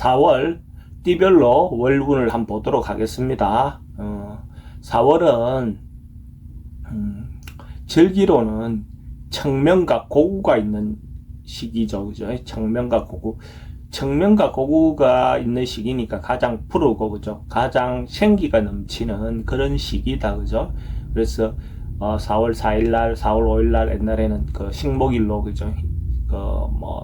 4월 띠별로 월운을 한번 보도록 하겠습니다. 4월은 절기로는 청명과 고구가 있는 시기죠. 그죠? 청명과 고구. 청명과 고구가 있는 시기니까 가장 푸르고, 그죠? 가장 생기가 넘치는 그런 시기다. 그죠? 그래서 4월 4일날, 4월 5일날 옛날에는 그 식목일로, 그죠?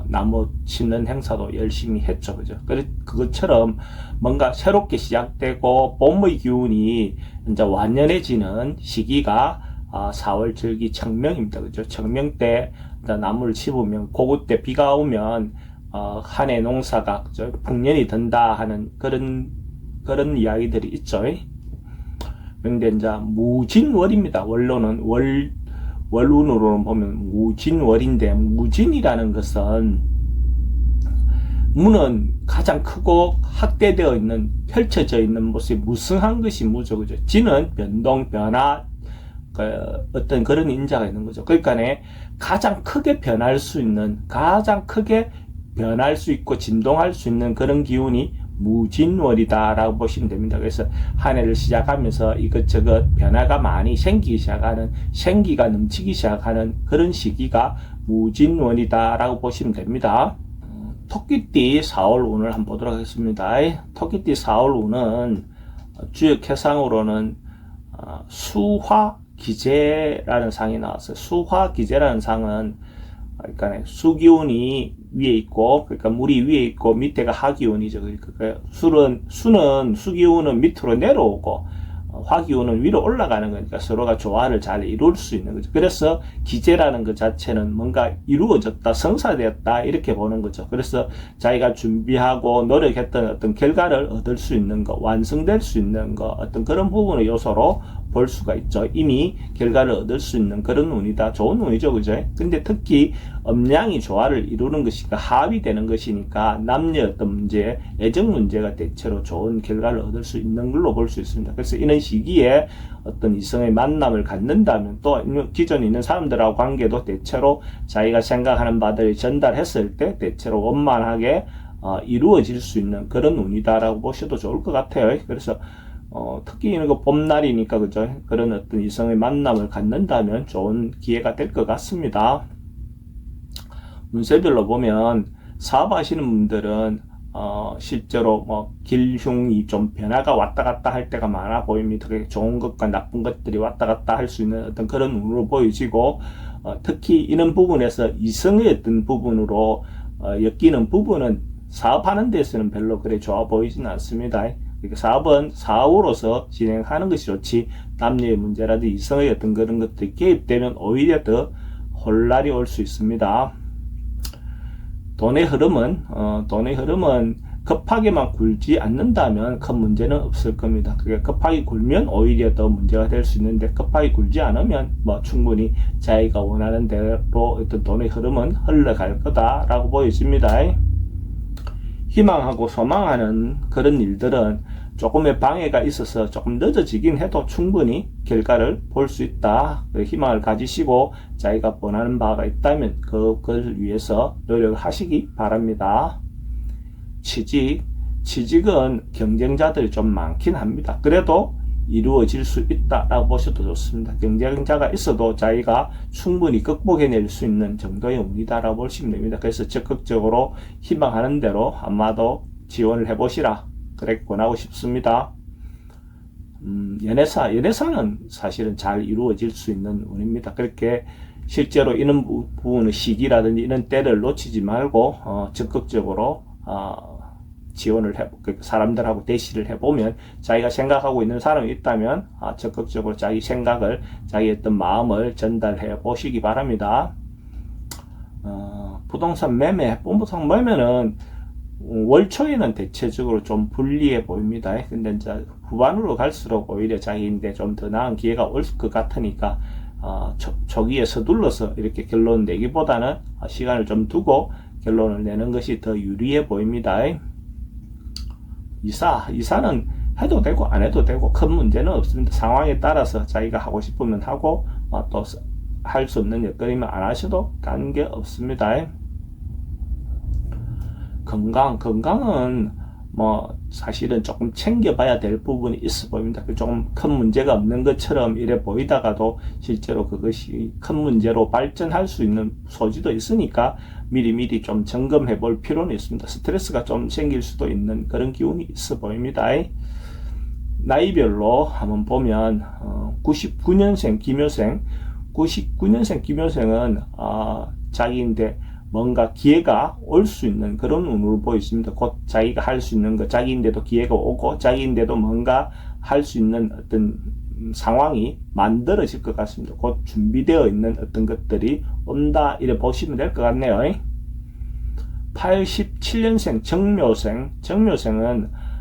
나무 심는 행사도 열심히 했죠. 그죠? 그것처럼 뭔가 새롭게 시작되고 봄의 기운이 이제 완연해지는 시기가 4월 절기 청명입니다. 그죠? 청명 때 나무를 심으면 고구 때 비가 오면 한 해 농사가, 그죠? 풍년이 든다 하는 그런 이야기들이 있죠. 근데 이제 무진월입니다. 원로는 월운으로는 보면 무진월인데, 무진이라는 것은 무는 가장 크고 확대되어 있는, 펼쳐져 있는 모습이 무성한 것이 무죠. 그죠? 진은 변동, 변화, 어떤 그런 인자가 있는 거죠. 그러니까 가장 크게 변할 수 있는, 가장 크게 변할 수 있고 진동할 수 있는 그런 기운이 무진월이다라고 보시면 됩니다. 그래서 한 해를 시작하면서 이것저것 변화가 많이 생기기 시작하는, 생기가 넘치기 시작하는 그런 시기가 무진월이다라고 보시면 됩니다. 토끼띠 4월 운을 한번 보도록 하겠습니다. 토끼띠 4월 운은 주역해상으로는 수화기재라는 상이 나왔어요. 수화기재라는 상은 그러니까 수기운이 위에 있고, 그러니까 물이 위에 있고 밑에가 하기운이죠. 그러니까 수는 수기운은 밑으로 내려오고 화기운은 위로 올라가는 거니까 서로가 조화를 잘 이룰 수 있는 거죠. 그래서 기재라는 것 자체는 뭔가 이루어졌다, 성사되었다 이렇게 보는 거죠. 그래서 자기가 준비하고 노력했던 어떤 결과를 얻을 수 있는 거, 완성될 수 있는 거, 어떤 그런 부분의 요소로 볼 수가 있죠. 이미 결과를 얻을 수 있는 그런 운이다. 좋은 운이죠. 그죠? 근데 특히 음양이 조화를 이루는 것이니까, 합의되는 것이니까 남녀 어떤 문제, 애정 문제가 대체로 좋은 결과를 얻을 수 있는 걸로 볼 수 있습니다. 그래서 이런 시기에 어떤 이성의 만남을 갖는다면, 또 기존에 있는 사람들하고 관계도 대체로 자기가 생각하는 바들을 전달했을 때 대체로 원만하게 이루어질 수 있는 그런 운이다라고 보셔도 좋을 것 같아요. 그래서 특히 이런 거 봄날이니까, 그죠? 그런 어떤 이성의 만남을 갖는다면 좋은 기회가 될 것 같습니다. 운세별로 보면 사업하시는 분들은 실제로 길흉이 좀 변화가 왔다 갔다 할 때가 많아 보입니다. 좋은 것과 나쁜 것들이 왔다 갔다 할 수 있는 어떤 그런 운으로 보여지고, 특히 이런 부분에서 이성의 어떤 부분으로 엮이는 부분은 사업하는 데서는 별로 그래 좋아 보이지는 않습니다. 사업은 사업으로서 진행하는 것이 좋지, 남녀의 문제라든지 이성의 어떤 그런 것들이 개입되면 오히려 더 혼란이 올 수 있습니다. 돈의 흐름은 급하게만 굴지 않는다면 큰 문제는 없을 겁니다. 그게 급하게 굴면 오히려 더 문제가 될 수 있는데, 급하게 굴지 않으면 충분히 자기가 원하는 대로 어떤 돈의 흐름은 흘러갈 거다라고 보여집니다. 희망하고 소망하는 그런 일들은 조금의 방해가 있어서 조금 늦어지긴 해도 충분히 결과를 볼 수 있다. 희망을 가지시고 자기가 원하는 바가 있다면 그걸 위해서 노력을 하시기 바랍니다. 취직은 경쟁자들이 좀 많긴 합니다. 그래도 이루어질 수 있다라고 보셔도 좋습니다. 경쟁자가 있어도 자기가 충분히 극복해낼 수 있는 정도의 운이다라고 보시면 됩니다. 그래서 적극적으로 희망하는 대로 아마도 지원을 해보시라, 그렇게 권하고 싶습니다. 연애사는 사실은 잘 이루어질 수 있는 운입니다. 그렇게 실제로 이런 부분의 시기라든지 이런 때를 놓치지 말고 적극적으로 지원을 사람들하고 대시를 해보면, 자기가 생각하고 있는 사람이 있다면 적극적으로 자기 생각을, 자기 어떤 마음을 전달해 보시기 바랍니다. 부동산 매매는 월 초에는 대체적으로 좀 불리해 보입니다. 근데 이제 후반으로 갈수록 오히려 자기인데 좀 더 나은 기회가 올 것 같으니까 초기에 서둘러서 이렇게 결론 내기보다는 시간을 좀 두고 결론을 내는 것이 더 유리해 보입니다. 이사는 해도 되고 안 해도 되고 큰 문제는 없습니다. 상황에 따라서 자기가 하고 싶으면 하고, 또 할 수 없는 여건이면 안 하셔도 관계 없습니다. 건강은 뭐 사실은 조금 챙겨봐야 될 부분이 있어 보입니다. 조금 큰 문제가 없는 것처럼 이래 보이다가도 실제로 그것이 큰 문제로 발전할 수 있는 소지도 있으니까 미리미리 좀 점검해 볼 필요는 있습니다. 스트레스가 좀 생길 수도 있는 그런 기운이 있어 보입니다. 나이별로 한번 보면 99년생 김효생 99년생 김효생은 자기인데 뭔가 기회가 올 수 있는 그런 운으로 보여집니다. 곧 자기가 할 수 있는 것, 자기인데도 기회가 오고 자기인데도 뭔가 할 수 있는 어떤 상황이 만들어질 것 같습니다. 곧 준비되어 있는 어떤 것들이 온다 이래 보시면 될 것 같네요. 87년생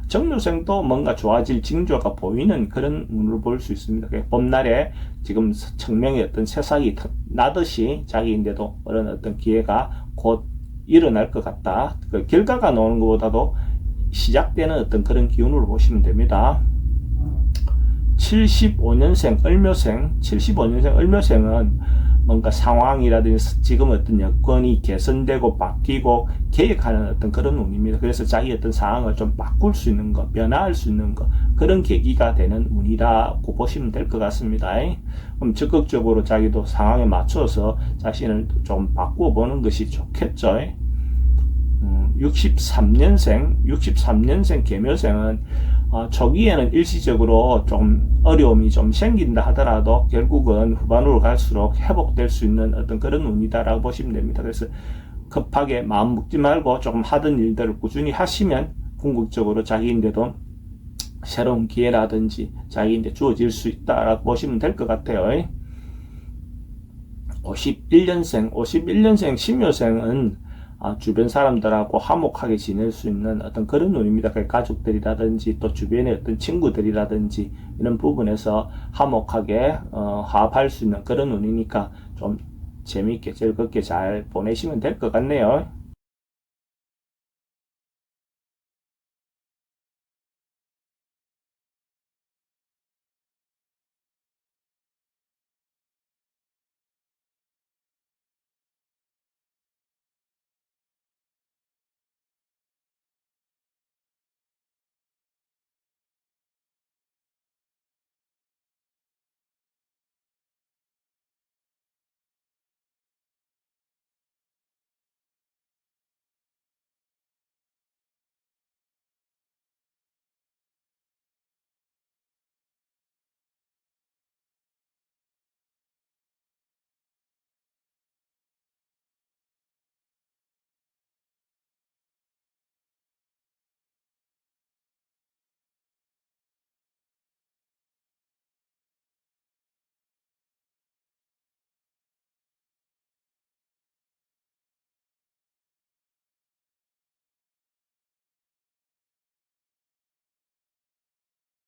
정묘생도 뭔가 좋아질 징조가 보이는 그런 운으로 볼 수 있습니다. 봄날에 지금 청명의 어떤 새싹이 나듯이 자기인데도 그런 어떤 기회가 곧 일어날 것 같다. 그 결과가 나오는 것보다도 시작되는 어떤 그런 기운으로 보시면 됩니다. 75년생 을묘생은 뭔가 상황이라든지 지금 어떤 여건이 개선되고 바뀌고 개혁하는 어떤 그런 운입니다. 그래서 자기 어떤 상황을 좀 바꿀 수 있는 것, 변화할 수 있는 것, 그런 계기가 되는 운이라고 보시면 될 것 같습니다. 그럼 적극적으로 자기도 상황에 맞춰서 자신을 좀 바꾸어 보는 것이 좋겠죠. 63년생 계묘생은 초기에는 일시적으로 좀 어려움이 좀 생긴다 하더라도 결국은 후반으로 갈수록 회복될 수 있는 어떤 그런 운이다라고 보시면 됩니다. 그래서 급하게 마음 먹지 말고 조금 하던 일들을 꾸준히 하시면 궁극적으로 자기인데도 새로운 기회라든지 자기인데 주어질 수 있다라고 보시면 될 것 같아요. 51년생 신묘생은 주변 사람들하고 화목하게 지낼 수 있는 어떤 그런 운입니다. 가족들이라든지 또 주변의 어떤 친구들이라든지 이런 부분에서 화목하게 화합할 수 있는 그런 운이니까 좀 재미있게 즐겁게 잘 보내시면 될 것 같네요.